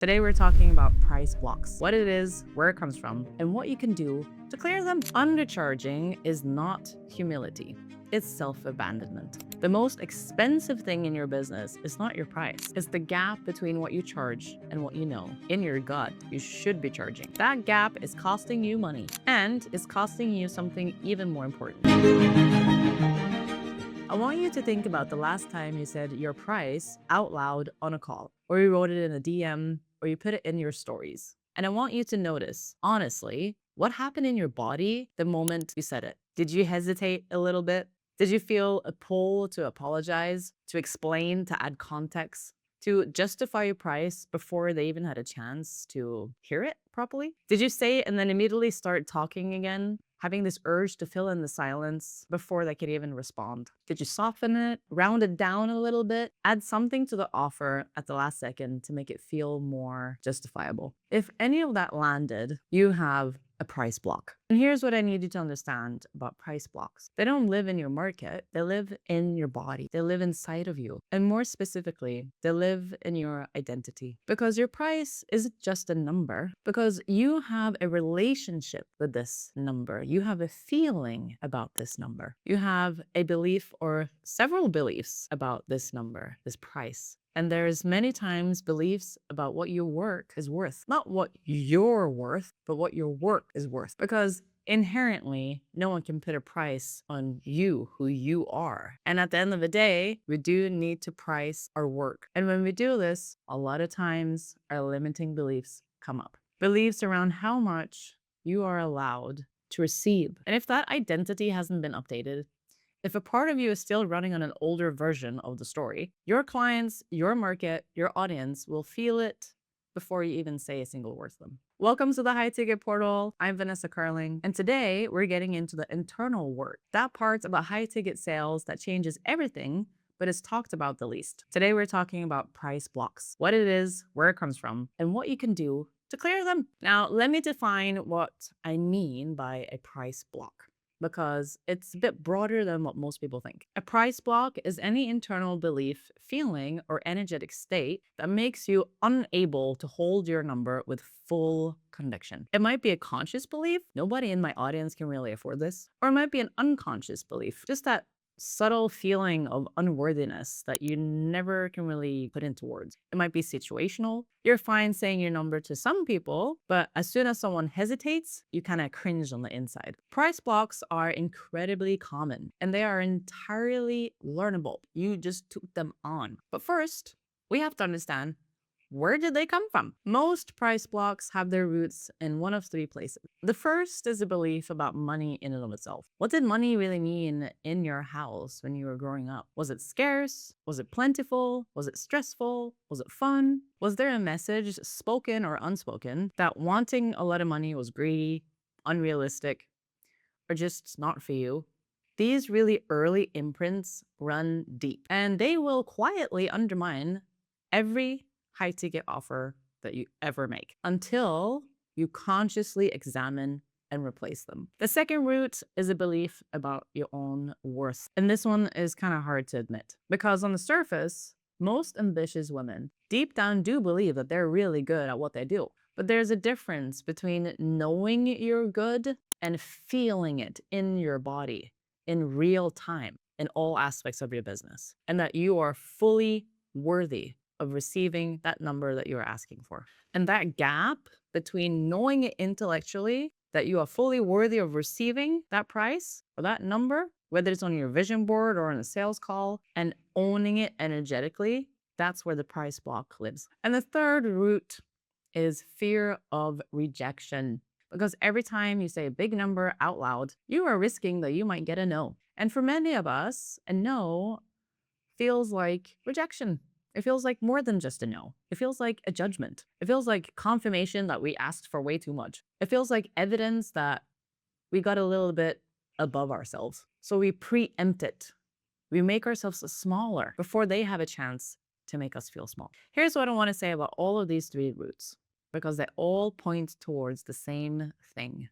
Today we're talking about price blocks, what it is, where it comes from, and what you can do to clear them. Undercharging is not humility, it's self-abandonment. The most expensive thing in your business is not your price, it's the gap between what you charge and what you know in your gut you should be charging. That gap is costing you money and is costing you something even more important. I want you to think about the last time you said your price out loud on a call, or you wrote it in a DM, or you put it in your stories. And I want you to notice, honestly, what happened in your body the moment you said it. Did you hesitate a little bit? Did you feel a pull to apologize, to explain, to add context, to justify your price before they even had a chance to hear it properly? Did you say it and then immediately start talking again, having this urge to fill in the silence before they could even respond? Did you soften it, round it down a little bit, add something to the offer at the last second to make it feel more justifiable? If any of that landed, you have a price block. And here's what I need you to understand about price blocks. They don't live in your market, they live in your body. They live inside of you. And more specifically, they live in your identity. Because your price isn't just a number, because you have a relationship with this number. You have a feeling about this number. You have a belief or several beliefs about this number, this price. And there's many times beliefs about what your work is worth. Not what you're worth, but what your work is worth. Because inherently, no one can put a price on you, who you are. And at the end of the day, we do need to price our work. And when we do this, a lot of times our limiting beliefs come up. Beliefs around how much you are allowed to receive. And if that identity hasn't been updated, if a part of you is still running on an older version of the story, your clients, your market, your audience will feel it before you even say a single word to them. Welcome to the High Ticket Portal. I'm Vanessa Carling, and today we're getting into the internal work, that part about high ticket sales that changes everything, but is talked about the least. Today we're talking about price blocks, what it is, where it comes from, and what you can do to clear them. Now, let me define what I mean by a price block, because it's a bit broader than what most people think. A price block is any internal belief, feeling, or energetic state that makes you unable to hold your number with full conviction. It might be a conscious belief, nobody in my audience can really afford this, or it might be an unconscious belief, just that subtle feeling of unworthiness that you never can really put into words. It might be situational. You're fine saying your number to some people, but as soon as someone hesitates, you kind of cringe on the inside. Price blocks are incredibly common and they are entirely learnable. You just took them on. But first, we have to understand, where did they come from? Most price blocks have their roots in one of three places. The first is a belief about money in and of itself. What did money really mean in your house when you were growing up? Was it scarce? Was it plentiful? Was it stressful? Was it fun? Was there a message, spoken or unspoken, that wanting a lot of money was greedy, unrealistic, or just not for you? These really early imprints run deep, and they will quietly undermine every high ticket offer that you ever make until you consciously examine and replace them. The second root is a belief about your own worth. And this one is kind of hard to admit because on the surface, most ambitious women deep down do believe that they're really good at what they do. But there's a difference between knowing you're good and feeling it in your body in real time in all aspects of your business, and that you are fully worthy of receiving that number that you're asking for. And that gap between knowing it intellectually that you are fully worthy of receiving that price or that number, whether it's on your vision board or on a sales call, and owning it energetically, that's where the price block lives. And the third root is fear of rejection. Because every time you say a big number out loud, you are risking that you might get a no. And for many of us, a no feels like rejection. It feels like more than just a no. It feels like a judgment. It feels like confirmation that we asked for way too much. It feels like evidence that we got a little bit above ourselves. So we preempt it. We make ourselves smaller before they have a chance to make us feel small. Here's what I want to say about all of these three roots, because they all point towards the same thing.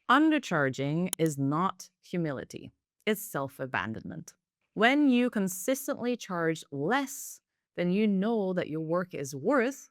Undercharging is not humility. It's self-abandonment. When you consistently charge less than you know that your work is worth,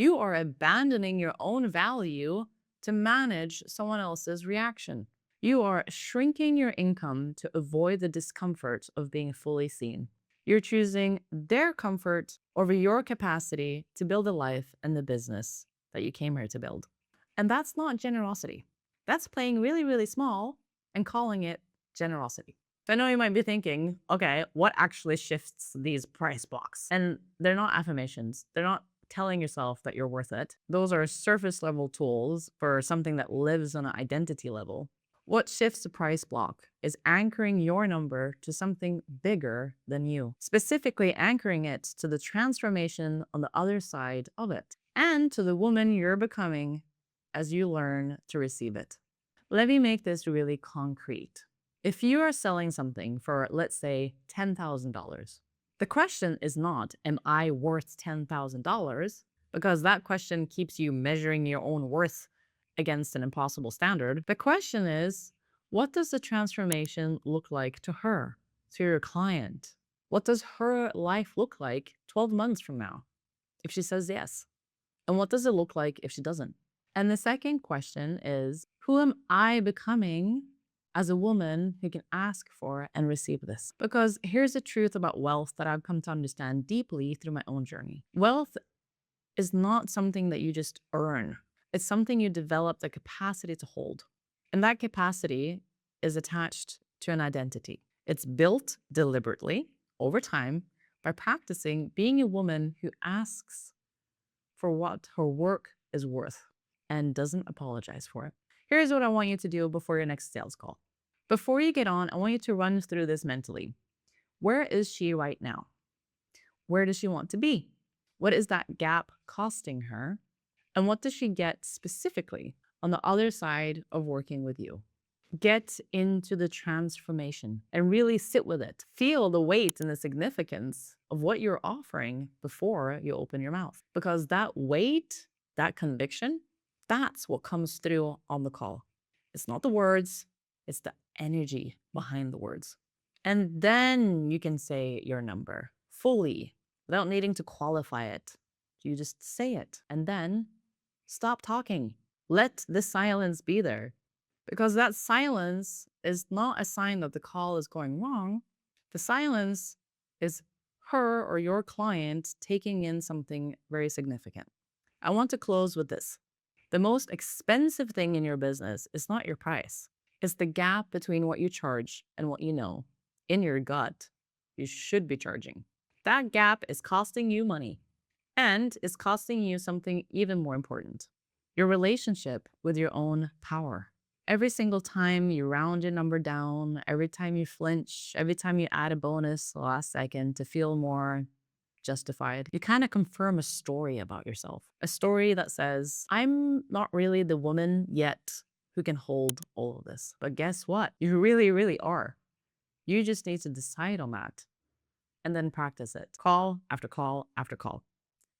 You are abandoning your own value to manage someone else's reaction. You are shrinking your income to avoid the discomfort of being fully seen. You're choosing their comfort over your capacity to build a life and the business that you came here to build. And that's not generosity. That's playing really, really small and calling it generosity. So I know you might be thinking, okay, what actually shifts these price blocks? And they're not affirmations. They're not telling yourself that you're worth it. Those are surface level tools for something that lives on an identity level. What shifts the price block is anchoring your number to something bigger than you, specifically anchoring it to the transformation on the other side of it and to the woman you're becoming as you learn to receive it. Let me make this really concrete. If you are selling something for, let's say, $10,000, the question is not, am I worth $10,000? Because that question keeps you measuring your own worth against an impossible standard. The question is, what does the transformation look like to her, to your client? What does her life look like 12 months from now if she says yes? And what does it look like if she doesn't? And the second question is, who am I becoming as a woman who can ask for and receive this? Because here's the truth about wealth that I've come to understand deeply through my own journey. Wealth is not something that you just earn. It's something you develop the capacity to hold. And that capacity is attached to an identity. It's built deliberately over time by practicing being a woman who asks for what her work is worth and doesn't apologize for it. Here's what I want you to do before your next sales call. Before you get on, I want you to run through this mentally. Where is she right now? Where does she want to be? What is that gap costing her? And what does she get specifically on the other side of working with you? Get into the transformation and really sit with it. Feel the weight and the significance of what you're offering before you open your mouth. Because that weight, that conviction, that's what comes through on the call. It's not the words, it's the energy behind the words. And then you can say your number fully without needing to qualify it. You just say it and then stop talking. Let the silence be there. Because that silence is not a sign that the call is going wrong. The silence is her or your client taking in something very significant. I want to close with this. The most expensive thing in your business is not your price. It's the gap between what you charge and what you know in your gut you should be charging. That gap is costing you money and is costing you something even more important, your relationship with your own power. Every single time you round your number down, every time you flinch, every time you add a bonus the last second to feel more justified, you kind of confirm a story about yourself. A story that says, I'm not really the woman yet who can hold all of this. But guess what? You really, really are. You just need to decide on that and then practice it. Call after call after call.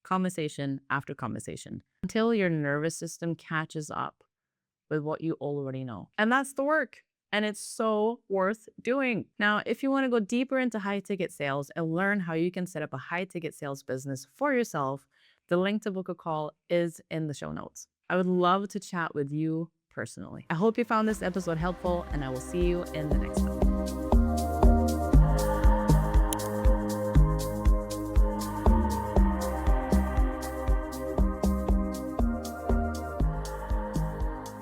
Conversation after conversation until your nervous system catches up with what you already know. And that's the work. And it's so worth doing. Now, if you want to go deeper into high ticket sales and learn how you can set up a high ticket sales business for yourself, the link to book a call is in the show notes. I would love to chat with you personally. I hope you found this episode helpful, and I will see you in the next one.